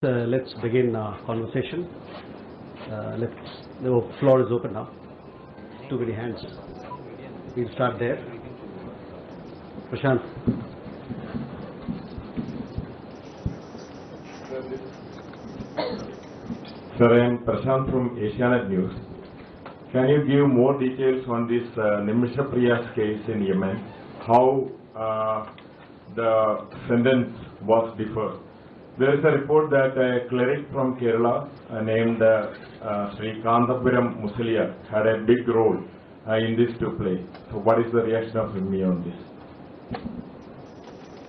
Let's begin our conversation. The floor is open now. Too many hands. We'll start there. Prashant. Sir, I am Prashant from Asianet News. Can you give more details on this Nimisha Priya's case in Yemen? How the sentence was deferred? There is a report that a cleric from Kerala named Sri Kantapuram Muslia had a big role in this to play. So what is the reaction of MEA on this?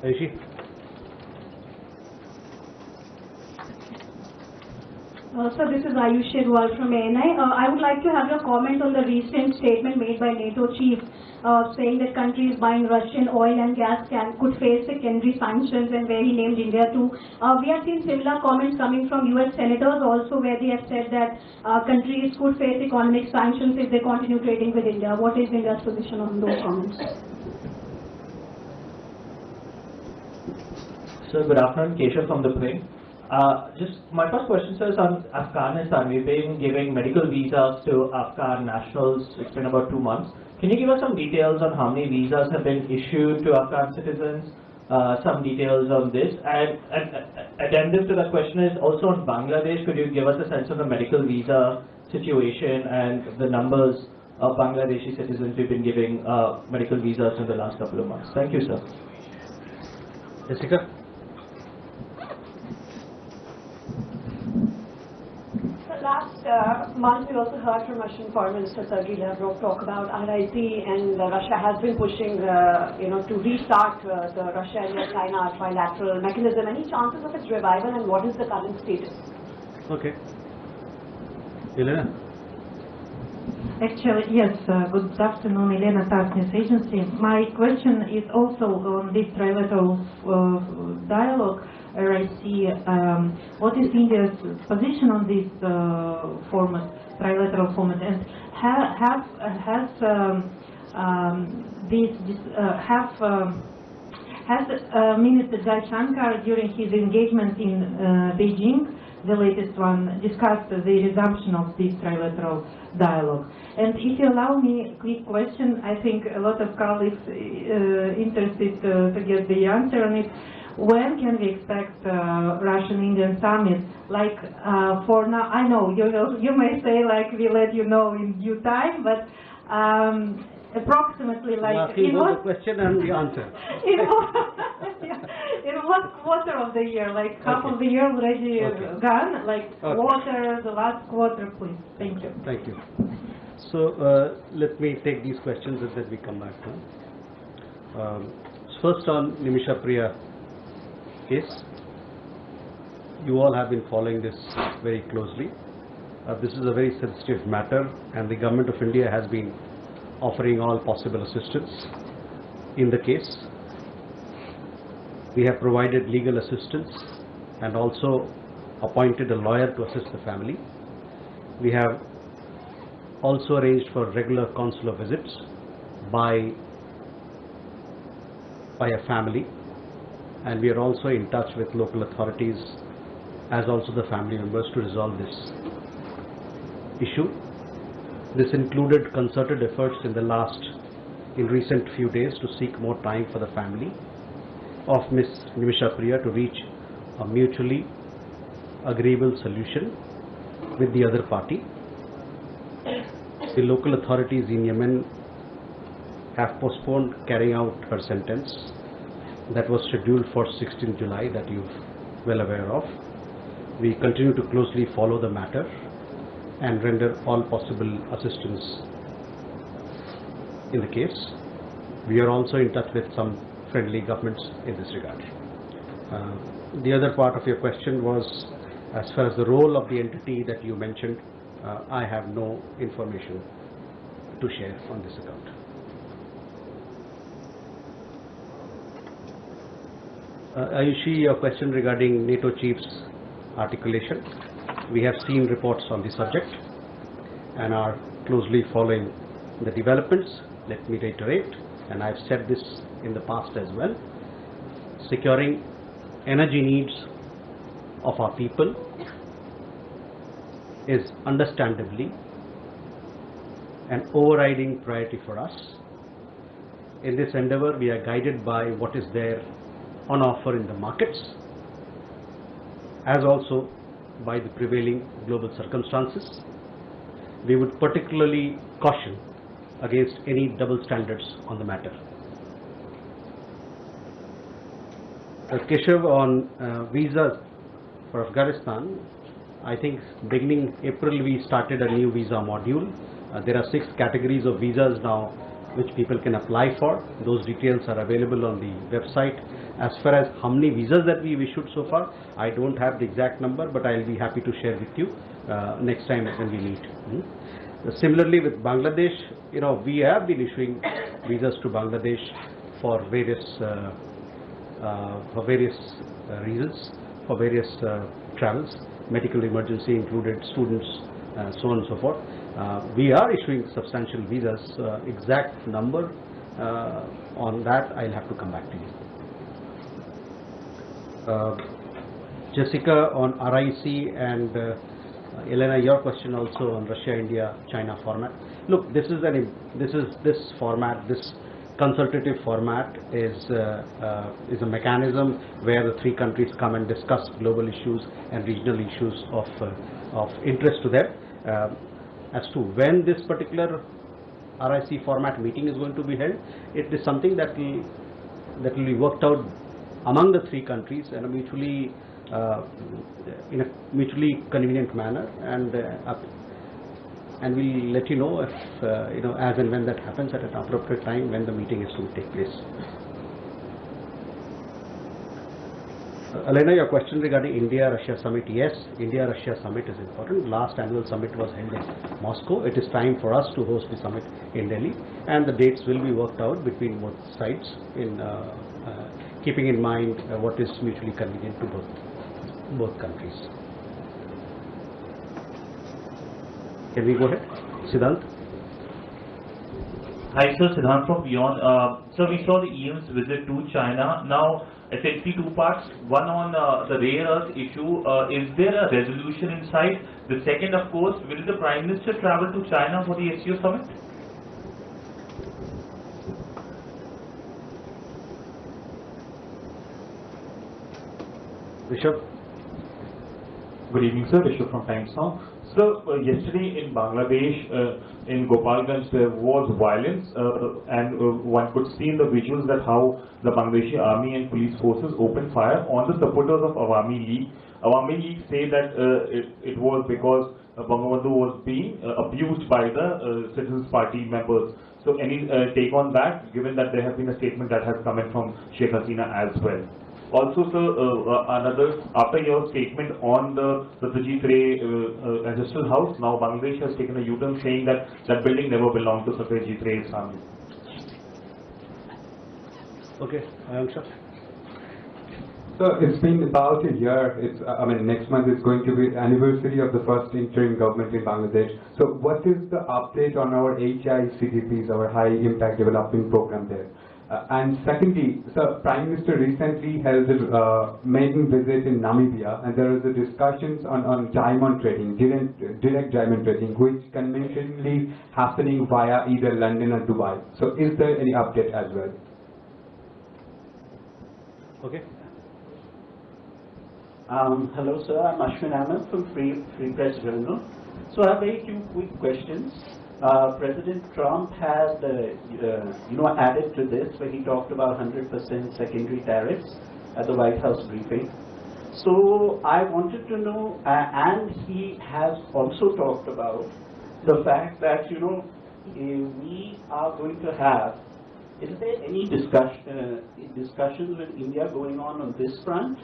Aishi. Sir, this is Ayushi Rual from ANI. I would like to have your comment on the recent statement made by NATO chief saying that countries buying Russian oil and gas could face secondary sanctions, and where he named India too. We have seen similar comments coming from US senators also, where they have said that countries could face economic sanctions if they continue trading with India. What is India's position on those comments? Sir, good afternoon. Keshav from the plane. Just my first question, sir, is on Afghanistan. We've been giving medical visas to Afghan nationals. It's been about 2 months. Can you give us some details on how many visas have been issued to Afghan citizens? Some details on this. And addendum to that question is also on Bangladesh. Could you give us a sense of the medical visa situation and the numbers of Bangladeshi citizens we've been giving medical visas in the last couple of months? Thank you, sir. Jessica. Last month, we also heard from Russian Foreign Minister Sergei Lavrov talk about RIP, and Russia has been pushing, to restart the Russia and China trilateral mechanism. Any chances of its revival, and what is the current status? Okay. Elena. Actually, yes. Good afternoon, Elena, TASS News Agency. My question is also on this trilateral dialogue. I see what is India's position on this format, trilateral format, and has Minister Jaishankar during his engagement in Beijing, the latest one, discussed the resumption of this trilateral dialogue? And if you allow me a quick question, I think a lot of colleagues interested to get the answer on it. When can we expect Russian-Indian summit? Like for now, I know you may say like we let you know in due time, but approximately like in what the question and the answer. In what quarter of the year? Like half of the year already gone? Like quarter, the last quarter, please. Thank you. Thank you. So let me take these questions and then we come back to first on Nimisha Priya case. You all have been following this very closely. This is a very sensitive matter, and the Government of India has been offering all possible assistance in the case. We have provided legal assistance and also appointed a lawyer to assist the family. We have also arranged for regular consular visits by a family, and we are also in touch with local authorities as also the family members to resolve this issue. This included concerted efforts in recent few days to seek more time for the family of Ms. Nimisha Priya to reach a mutually agreeable solution with the other party. The local authorities in Yemen have postponed carrying out her sentence that was scheduled for 16th July, that you're well aware of. We continue to closely follow the matter and render all possible assistance in the case. We are also in touch with some friendly governments in this regard. The other part of your question was as far as the role of the entity that you mentioned. I have no information to share on this account. Ayushi, your question regarding NATO chief's articulation. We have seen reports on the subject and are closely following the developments. Let me reiterate, and I've said this in the past as well, securing energy needs of our people is understandably an overriding priority for us. In this endeavor, we are guided by what is there on offer in the markets, as also by the prevailing global circumstances. We would particularly caution against any double standards on the matter. Keshav, on visas for Afghanistan, I think beginning April we started a new visa module. There are 6 categories of visas now which people can apply for. Those details are available on the website. As far as how many visas that we've issued so far, I don't have the exact number, but I'll be happy to share with you next time when we meet. Similarly with Bangladesh, we have been issuing visas to Bangladesh for various reasons, for various travels, medical emergency included, students, so on and so forth. We are issuing substantial visas. Exact number on that I'll have to come back to you. Jessica, on RIC, and Elena, your question also on Russia, India, China format. Look, this format, this consultative format is a mechanism where the 3 countries come and discuss global issues and regional issues of interest to them. As to when this particular RIC format meeting is going to be held, it is something that will be worked out among the 3 countries in a mutually convenient manner, and we'll let you know if as and when that happens at an appropriate time when the meeting is to take place. Elena, your question regarding India-Russia summit. Yes, India-Russia summit is important. Last annual summit was held in Moscow. It is time for us to host the summit in Delhi, and the dates will be worked out between both sides in keeping in mind what is mutually convenient to both countries. Can we go ahead? Siddhant? Hi sir, Siddhant from Beyond. So we saw the EM's visit to China. Now, essentially 2 parts. One on the rare earth issue. Is there a resolution in sight? The second, of course, will the Prime Minister travel to China for the SCO summit? Rishabh? Good evening, sir. Rishabh from Times Now. So yesterday in Bangladesh, in Gopalganj, there was violence, and one could see in the visuals that how the Bangladeshi army and police forces opened fire on the supporters of Awami League. Awami League say that it was because Bangabandhu was being abused by the Citizens Party members. So any take on that, given that there has been a statement that has come in from Sheikh Hasina as well? Also, sir, after your statement on the Satyajit Ray ancestral house, now Bangladesh has taken a U-turn saying that that building never belonged to Satyajit Ray's family. Okay, Ayanksha. So it's been about a year. Next month is going to be the anniversary of the first interim government in Bangladesh. So what is the update on our HICDPs, our High Impact Development Program there? And secondly, Sir, Prime Minister recently held a maiden visit in Namibia, and there was a discussions on diamond trading, direct diamond trading, which conventionally happening via either London or Dubai. So is there any update as well? Okay. Hello sir, I'm Ashwin Ahmed from Free Press Journal. So I have very few quick questions. President Trump had, added to this where he talked about 100% secondary tariffs at the White House briefing. So I wanted to know, and he has also talked about the fact that, we are going to have, is there any discussions with India going on this front?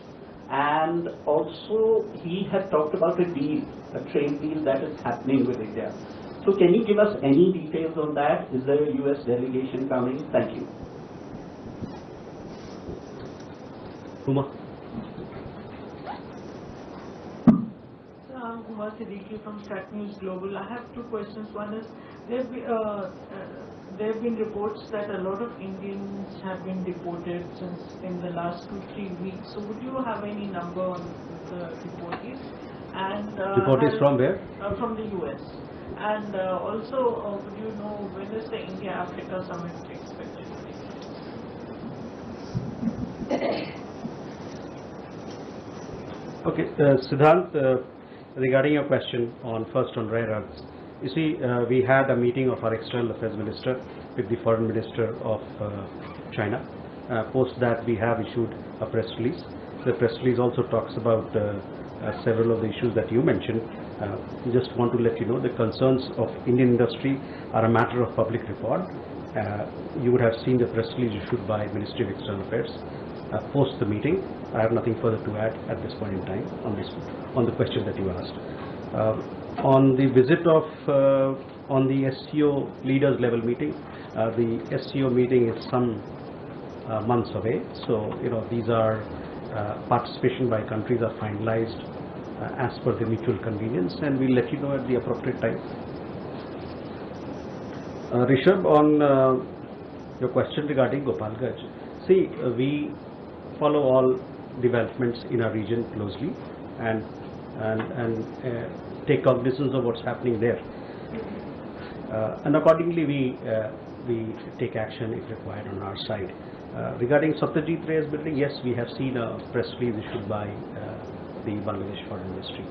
And also he had talked about a deal, a trade deal that is happening with India. So can you give us any details on that? Is there a US delegation coming? Thank you. Uma. So I'm Uma Siddiqui from Stat News Global. I have 2 questions. One is, there have been reports that a lot of Indians have been deported since in the last 2-3 weeks. So would you have any number on the deportees. And Deportees from where? From the US. And also, would you know when is the India-Africa summit expected to take place? Okay, Siddhant, regarding your question on first on rare earths, you see, we had a meeting of our External Affairs Minister with the Foreign Minister of China. Post that, we have issued a press release. The press release also talks about several of the issues that you mentioned. Just want to let you know the concerns of Indian industry are a matter of public record. You would have seen the press release issued by Ministry of External Affairs. Post the meeting, I have nothing further to add at this point in time on the question that you asked. On the visit of on the SCO leaders level meeting, the SCO meeting is some months away. So these are participation by countries are finalized as per the mutual convenience, and we'll let you know at the appropriate time. Rishabh, on your question regarding Gopalganj, see, we follow all developments in our region closely and take cognizance of what's happening there, and accordingly we take action if required on our side. Regarding Satyajit Ray's building, yes, we have seen a press release issued by the Bangladesh Foreign Ministry.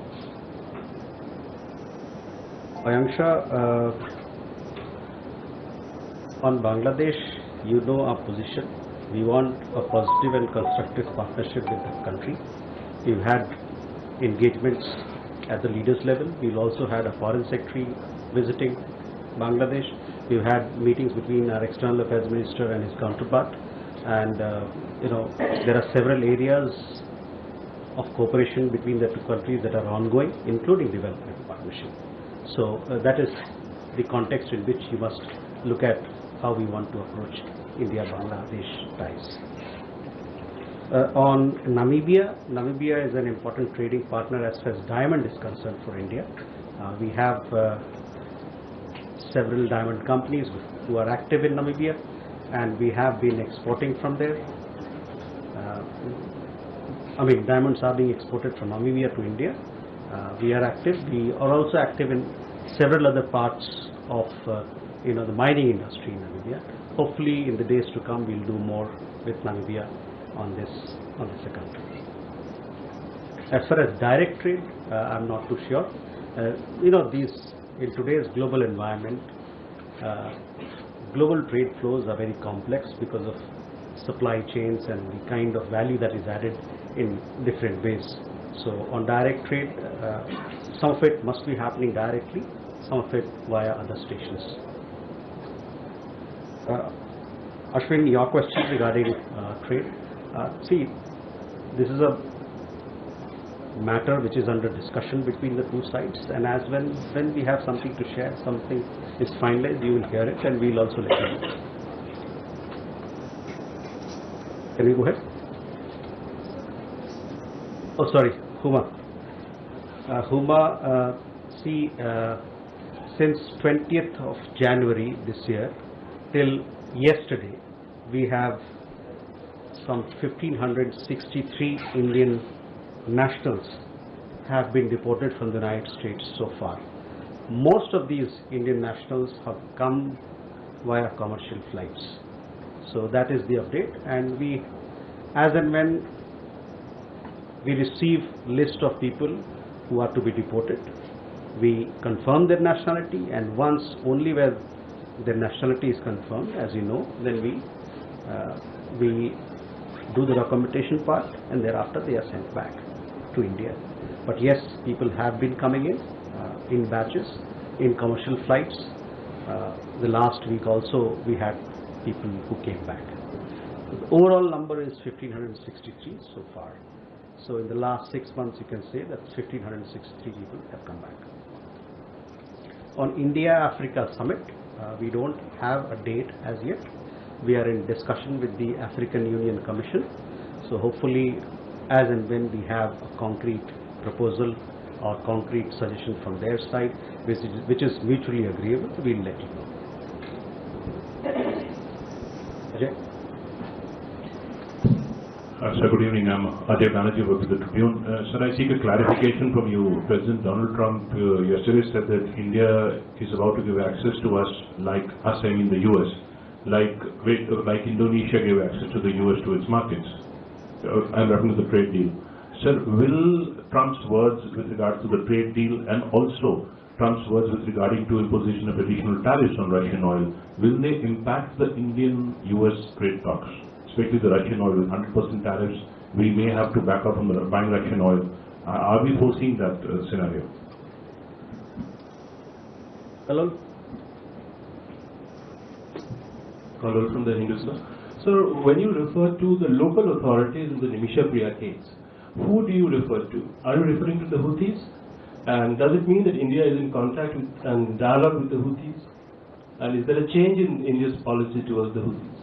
Ayansha, on Bangladesh, you know our position. We want a positive and constructive partnership with the country. We've had engagements at the leaders level. We've also had a foreign secretary visiting Bangladesh. We've had meetings between our External Affairs Minister and his counterpart. And there are several areas of cooperation between the two countries that are ongoing, including development partnership. So that is the context in which you must look at how we want to approach India-Bangladesh ties. On Namibia, Namibia is an important trading partner as far as diamond is concerned for India. We have several diamond companies who are active in Namibia, and we have been exporting from there. Diamonds are being exported from Namibia to India. We are active. We are also active in several other parts of the mining industry in Namibia. Hopefully, in the days to come, we'll do more with Namibia on this account. As far as direct trade, I'm not too sure. In today's global environment, global trade flows are very complex because of supply chains and the kind of value that is added in different ways. So on direct trade, some of it must be happening directly, some of it via other stations. Ashwin, your question regarding trade. See, this is a matter which is under discussion between the two sides, and as when we have something to share, something is finalized, you will hear it, and we'll also let you know. Can we go ahead? Oh, sorry, Huma. See, since 20th of January this year till yesterday, we have some 1,563 Indian nationals have been deported from the United States so far. Most of these Indian nationals have come via commercial flights. So that is the update, and we, as and when we receive list of people who are to be deported, we confirm their nationality, and once only where their nationality is confirmed, as you know, then we do the documentation part, and thereafter they are sent back to India. But yes, people have been coming in batches, in commercial flights. The last week also we had people who came back. The overall number is 1,563 so far. So in the last 6 months, you can say that 1,563 people have come back. On India-Africa Summit, we don't have a date as yet. We are in discussion with the African Union Commission. So hopefully, as and when we have a concrete proposal or concrete suggestion from their side, which is mutually agreeable, we'll let you know. Ajay? Sir, good evening. I'm Ajay Banerjee with the Tribune. Sir, I seek a clarification from you. President Donald Trump yesterday said that India is about to give access to us, I mean the US, like Indonesia gave access to the US to its markets. I'm referring to the trade deal. Sir, will Trump's words with regards to the trade deal and also Trump's words with regarding to imposition of additional tariffs on Russian oil, will they impact the Indian-US trade talks? Especially the Russian oil with 100% tariffs, we may have to back up from buying Russian oil. Are we foreseeing that scenario? Hello? Hello from the Hindu sir. So when you refer to the local authorities in the Nimisha Priya case, who do you refer to? Are you referring to the Houthis? And does it mean that India is in contact with and dialogue with the Houthis? And is there a change in India's policy towards the Houthis?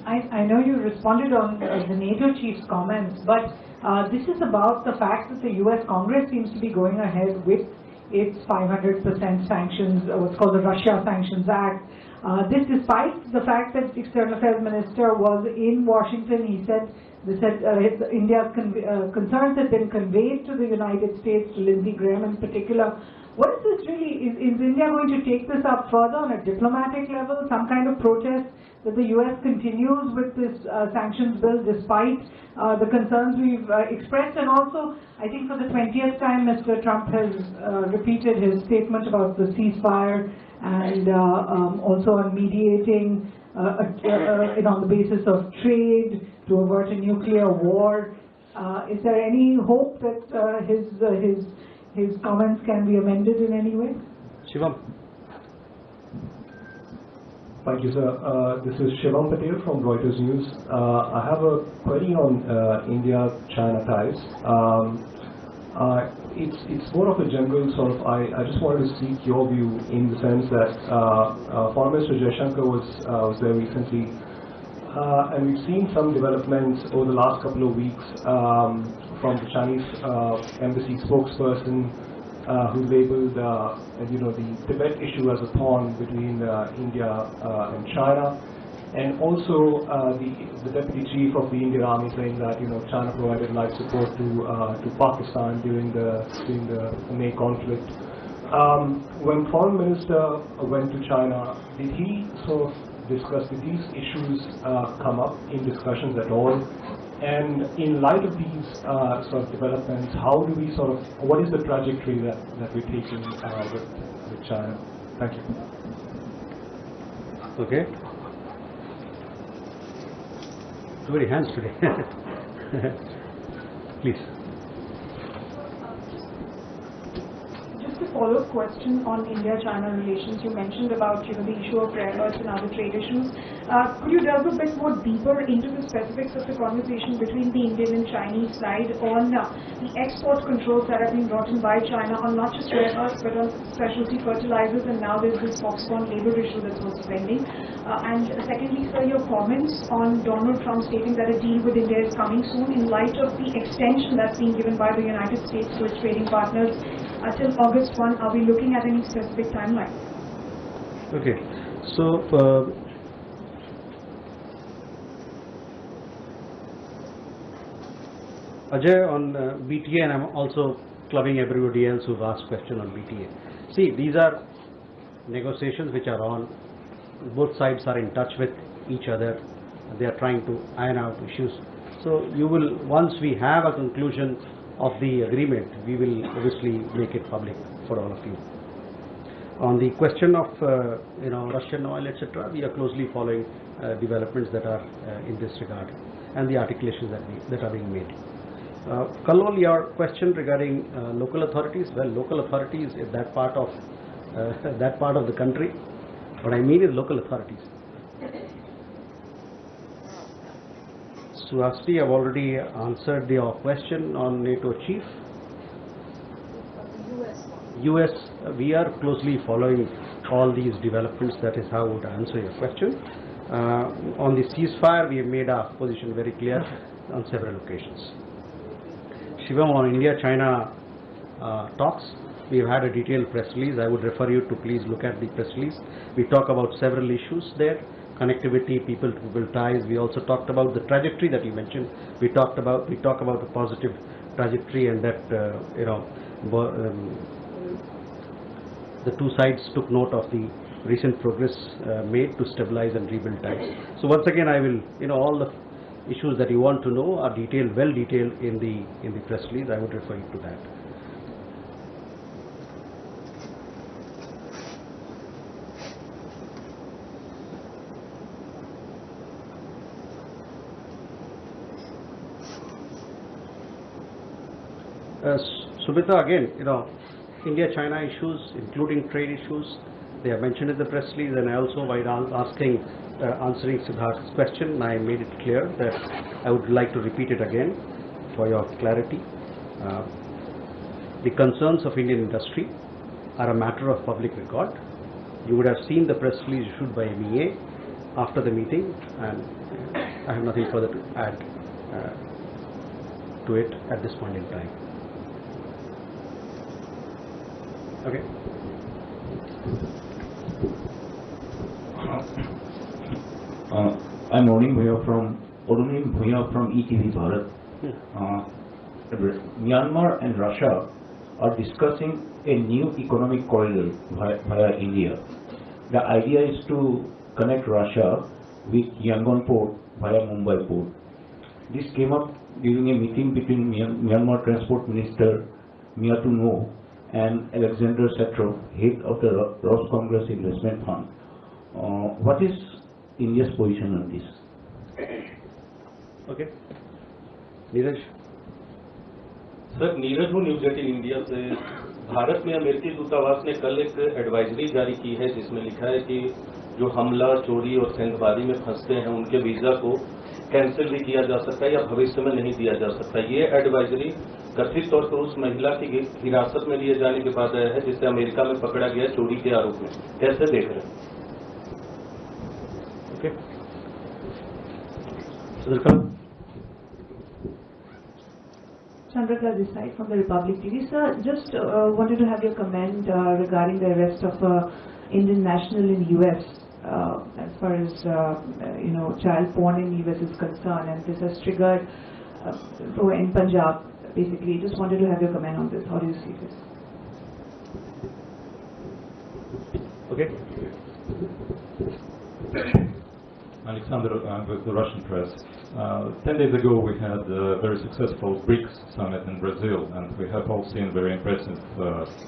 I know you responded on the NATO chief's comments, but this is about the fact that the US Congress seems to be going ahead with its 500% sanctions, what's called the Russia Sanctions Act. This despite the fact that the External Affairs Minister was in Washington. He said India's concerns had been conveyed to the United States, to Lindsey Graham in particular. What is this really? Is India going to take this up further on a diplomatic level, some kind of protest that the US continues with this sanctions bill despite the concerns we've expressed? And also, I think for the 20th time, Mr. Trump has repeated his statement about the ceasefire and also on mediating on the basis of trade to avert a nuclear war. Is there any hope that his comments can be amended in any way? Shivam. Thank you, sir. This is Shivam Patel from Reuters News. I have a query on India-China ties. It's more of a general sort of, I just wanted to seek your view in the sense that Foreign Minister Jaishankar was there recently, and we've seen some developments over the last couple of weeks from the Chinese embassy spokesperson who labeled the Tibet issue as a pawn between India and China, and also the deputy chief of the Indian Army saying that China provided life support to Pakistan during the May conflict. When Foreign Minister went to China, did he sort of discuss, did these issues come up in discussions at all? And in light of these sort of developments, how do we what is the trajectory that we're taking with China? Thank you. Okay. Too many hands today. Please. Just a follow-up question on India-China relations. You mentioned about the issue of rare earths and other trade issues. Could you delve a bit more deeper into the specifics of the conversation between the Indian and Chinese side on the export controls that have been brought in by China on not just rare earths but on specialty fertilizers, and now there's this Foxconn labor issue that's also pending. And secondly, sir, your comments on Donald Trump stating that a deal with India is coming soon in light of the extension that's being given by the United States to its trading partners until August 1. Are we looking at any specific timeline? Okay. So, Ajay, on BTA, and I'm also clubbing everybody else who've asked question on BTA. See, these are negotiations which are on. Both sides are in touch with each other. They are trying to iron out issues. So you will, once we have a conclusion of the agreement, we will obviously make it public for all of you. On the question of Russian oil, etc., we are closely following developments that are in this regard and the articulations that are being made. Kallol, your question regarding local authorities. Well, local authorities is that part of the country. What I mean is local authorities. Suhasini, I've already answered your question on NATO chief. US, we are closely following all these developments. That is how I would answer your question. On the ceasefire, we have made our position very clear on several occasions. Shivam, on India-China talks, We have had a detailed press release. I would refer you to please look at the press release. We talk about several issues there. Connectivity, people-to-people ties. We also talked about the trajectory that you mentioned. We talk about a positive trajectory, and that the two sides took note of the recent progress made to stabilize and rebuild ties. So once again, I will, all the issues that you want to know are detailed, well detailed in the press release. I would refer you to that. Subita, again, India-China issues, including trade issues, they are mentioned in the press release, and I also, while answering Siddharth's question, I made it clear that I would like to repeat it again for your clarity. The concerns of Indian industry are a matter of public record. You would have seen the press release issued by MEA after the meeting, and I have nothing further to add to it at this point in time. Okay. I'm Onim Bhuya from ETV Bharat. Myanmar and Russia are discussing a new economic corridor via India. The idea is to connect Russia with Yangon port via Mumbai port. This came up during a meeting between Myanmar Transport Minister Mia No and Alexander Satrov, head of the Ross Congress Investment Fund. What is India's position on this? Okay. Neeraj sir, Neeraj हूँ news 18 India से। भारत में अमेरिकी दूतावास ने कल एक advisory जारी की है जिसमें लिखा है कि जो हमला, चोरी और सेंधबाजी में फंसते हैं उनके वीजा को कैंसिल भी किया जा सकता है या भविष्य में नहीं दिया जा सकता। ये एडवाइजरी कथित तौर पर उस महिला की हिरासत में लिए जाने के बाद आया है जिसे अमेरिका में पकड़ा गया चोरी के आरोप में। कैसे देख रहे हैं? Chandrakala this side from the Republic TV. Sir, just wanted to have your comment regarding the arrest of Indian national in US as far as child porn in US is concerned, and this has triggered in Punjab. Basically, just wanted to have your comment on this. How do you see this? Okay. Alexander, with the Russian press. 10 days ago we had a very successful BRICS summit in Brazil, and we have all seen very impressive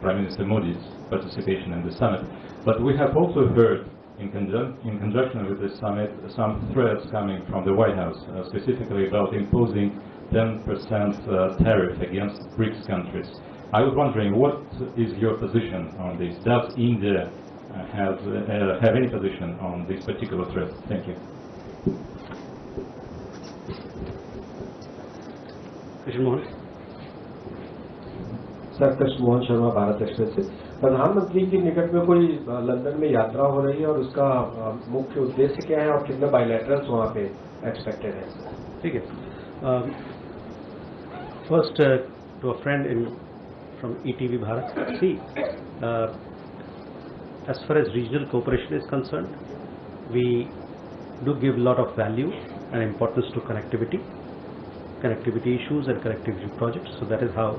Prime Minister Modi's participation in the summit. But we have also heard, in conjunction with this summit, some threats coming from the White House, specifically about imposing 10% tariff against BRICS countries. I was wondering, what is your position on this? Does India have any position on this particular threat? Thank you. Sir, Krishna Mohan Sharma, Bharat express से। प्रधानमंत्री के निकट में कोई London में यात्रा हो रही है और उसका मुख्य उद्देश्य क्या है और कितने बायलैटरल्स वहाँ पे एक्सपेक्टेड है? ठीक है। First, to a friend from ETV Bharat. See, as far as regional cooperation is concerned, we do give a lot of value and importance to connectivity issues and connectivity projects. So that is how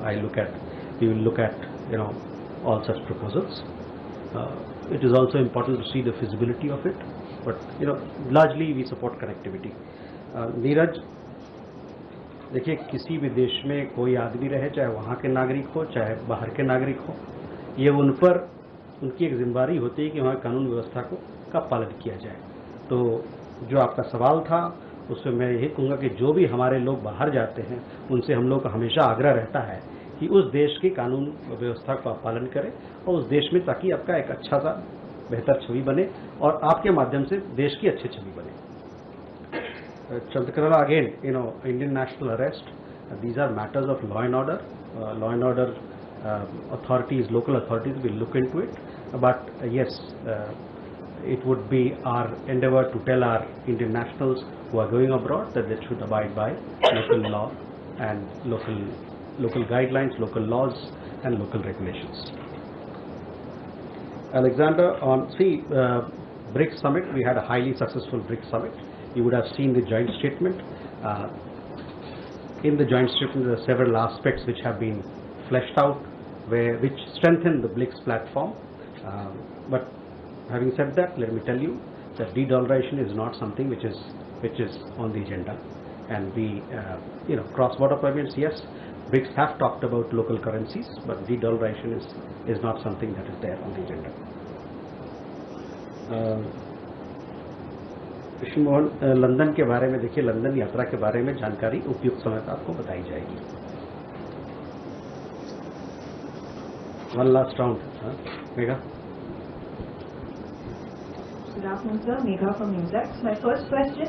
we will look at all such proposals. It is also important to see the feasibility of it, but largely we support connectivity. Neeraj, देखिए, किसी भी देश में कोई आदमी रहे, चाहे वहाँ के नागरिक हो चाहे बाहर के नागरिक हो, ये उन पर उनकी एक जिम्मेदारी होती है कि वहाँ कानून व्यवस्था का पालन किया जाए। तो जो आपका सवाल था उसमें मैं यही कहूँगा कि जो भी हमारे लोग बाहर जाते हैं उनसे हम लोग का हमेशा आग्रह रहता है कि उस देश की कानून व्यवस्था का पालन करें और उस देश में, ताकि आपका एक अच्छा सा बेहतर छवि बने और आपके माध्यम से देश की अच्छी छवि बने। Chandrakala, again, Indian national arrest, these are matters of law and order. Authorities, local authorities will look into it. But yes, it would be our endeavor to tell our Indian nationals who are going abroad that they should abide by local law and local guidelines, local laws and local regulations. Alexander, on BRICS summit, we had a highly successful BRICS summit. You would have seen the joint statement. In the joint statement, there are several aspects which have been fleshed out, which strengthen the BRICS platform. But having said that, let me tell you that de-dollarization is not something which is on the agenda. And we, cross-border payments, yes, BRICS have talked about local currencies, but de-dollarization is not something that is there on the agenda. Krishna Mohan, London के बारे में देखिए, London यात्रा के बारे में जानकारी उपयुक्त समय पर आपको बताई जाएगी. One last round, Megha. Good afternoon, sir. Megha from Newsx. My first question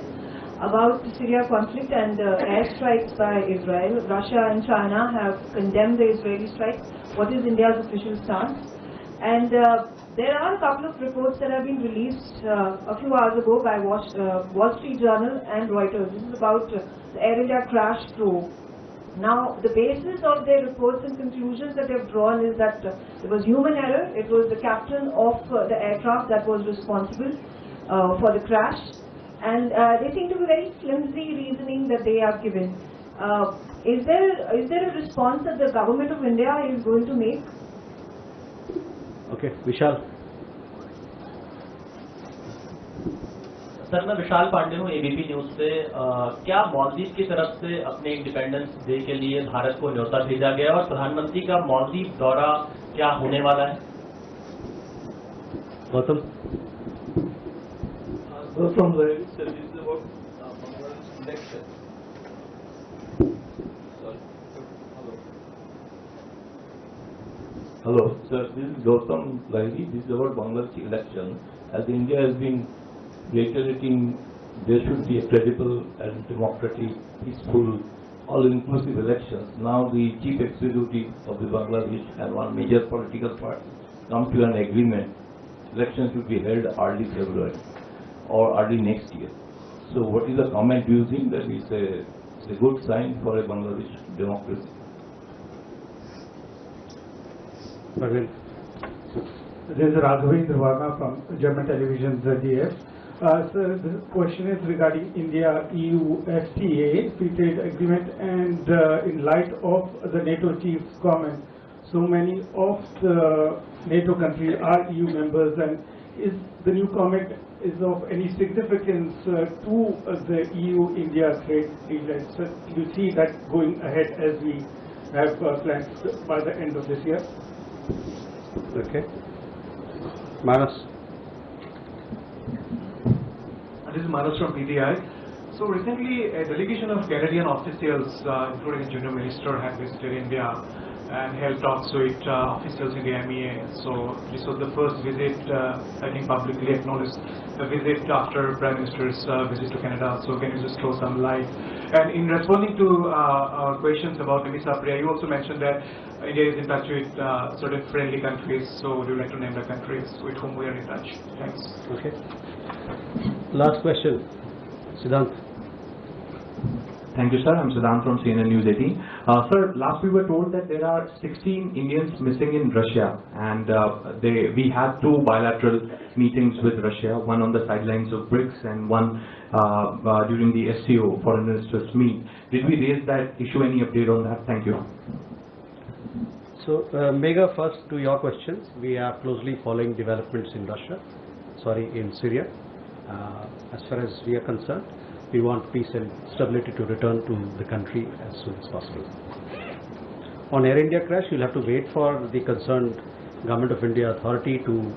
about the Syria conflict and airstrikes by Israel. Russia and China have condemned the Israeli strikes. What is India's official stance? And there are a couple of reports that have been released a few hours ago by Wall Street Journal and Reuters. This is about the Air India crash probe. Now, the basis of their reports and conclusions that they have drawn is that there was human error. It was the captain of the aircraft that was responsible for the crash. And they seem to be very flimsy reasoning that they have given. Is there a response that the government of India is going to make? Okay, Vishal. Sir, मैं विशाल पांडे हूँ ABP news से. क्या मालदीव की तरफ से अपने independence day के लिए भारत को न्योता भेजा गया और प्रधानमंत्री का मालदीव दौरा क्या होने वाला है? Gautam. From the service about Bangladesh election. Hello, sir. This is Gautam Lahiri. This is about Bangladesh election. As India has been reiterating, there should be a credible and democratic, peaceful, all-inclusive elections. Now the chief executive of the Bangladesh and one major political party come to an agreement. Elections should be held early February or early next year. So what is the comment? Do you think that it's a good sign for a Bangladesh democracy? This is Raghavendra Varma from German television ZDF. Sir, the question is regarding India-EU FTA, free trade agreement, and in light of the NATO chief's comment, so many of the NATO countries are EU members, and is the new comment is of any significance to the EU-India trade deal? So you see that going ahead as we have plans by the end of this year? Okay. Manas. This is Manas from PTI. So recently, a delegation of Canadian officials, including a junior minister, had visited India and held talks with officials in the MEA. So this was the first visit, I think publicly acknowledged, the visit after Prime Minister's visit to Canada. So can you just throw some light? And in responding to our questions about Nimisha Priya, you also mentioned that India is in touch with certain friendly countries. So would you like to name the countries with whom we are in touch? Thanks. Okay. Last question, Siddhant. Thank you, sir. I'm Siddhant from CNN News 18. Sir, last we were told that there are 16 Indians missing in Russia, and we had 2 bilateral meetings with Russia, one on the sidelines of BRICS and one during the SCO, Foreign Ministers meet. Did we raise that issue? Any update on that? Thank you. So, Megha, first to your questions, we are closely following developments in in Syria. As far as we are concerned, we want peace and stability to return to the country as soon as possible. On Air India crash, you'll have to wait for the concerned Government of India authority to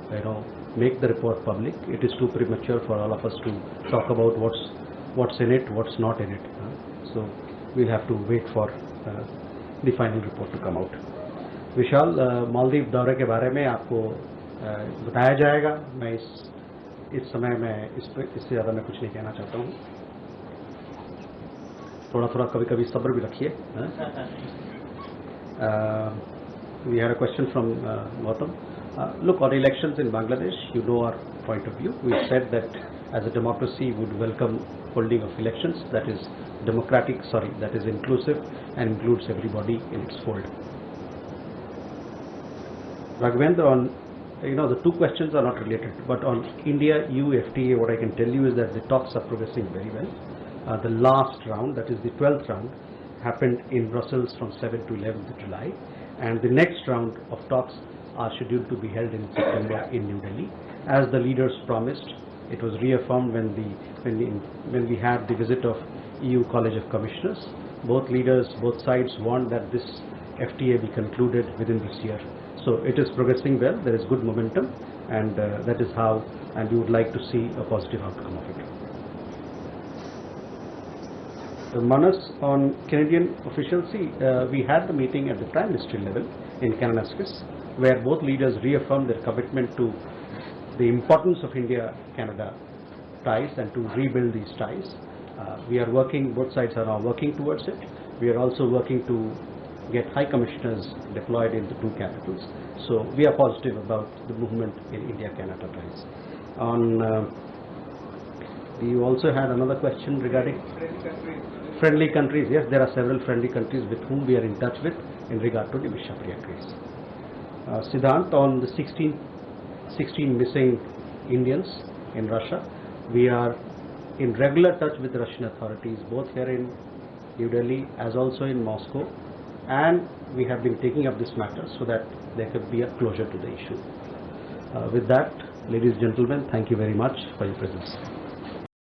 make the report public. It is too premature for all of us to talk about what's in it, what's not in it. So we'll have to wait for the final report to come out. विशाल, मालदीव दौरे के बारे में आपको बताया जाएगा. मैं इस समय मैं इससे ज़्यादा मैं कुछ नहीं कहना चाहता हूँ. थोड़ा कभी सब्र भी रखिए. We had a question from Gautam. Look, on elections in Bangladesh, you know our point of view. We said that as a democracy we would welcome holding of elections that is democratic, that is inclusive and includes everybody in its fold. Raghavendra, on the two questions are not related, but on India-EU FTA, what I can tell you is that the talks are progressing very well. The last round, that is the 12th round, happened in Brussels from 7th to 11th July, and the next round of talks are scheduled to be held in September in New Delhi. As the leaders promised, it was reaffirmed when we had the visit of EU College of Commissioners. Both leaders, both sides want that this FTA be concluded within this year. So it is progressing well, there is good momentum, and that is how, and we would like to see a positive outcome of it. Manas, on Canadian officials, we had the meeting at the Prime Minister level in Kananaskis, where both leaders reaffirmed their commitment to the importance of India-Canada ties and to rebuild these ties. We are working, both sides are now working towards it. We are also working to get high commissioners deployed in the two capitals. So we are positive about the movement in India-Canada ties. You also had another question regarding friendly countries. Yes, there are several friendly countries with whom we are in touch with in regard to the Nimisha Priya case. Siddhant, on the 16 missing Indians in Russia, we are in regular touch with the Russian authorities, both here in New Delhi as also in Moscow, and we have been taking up this matter so that there could be a closure to the issue. With that, ladies and gentlemen, thank you very much for your presence.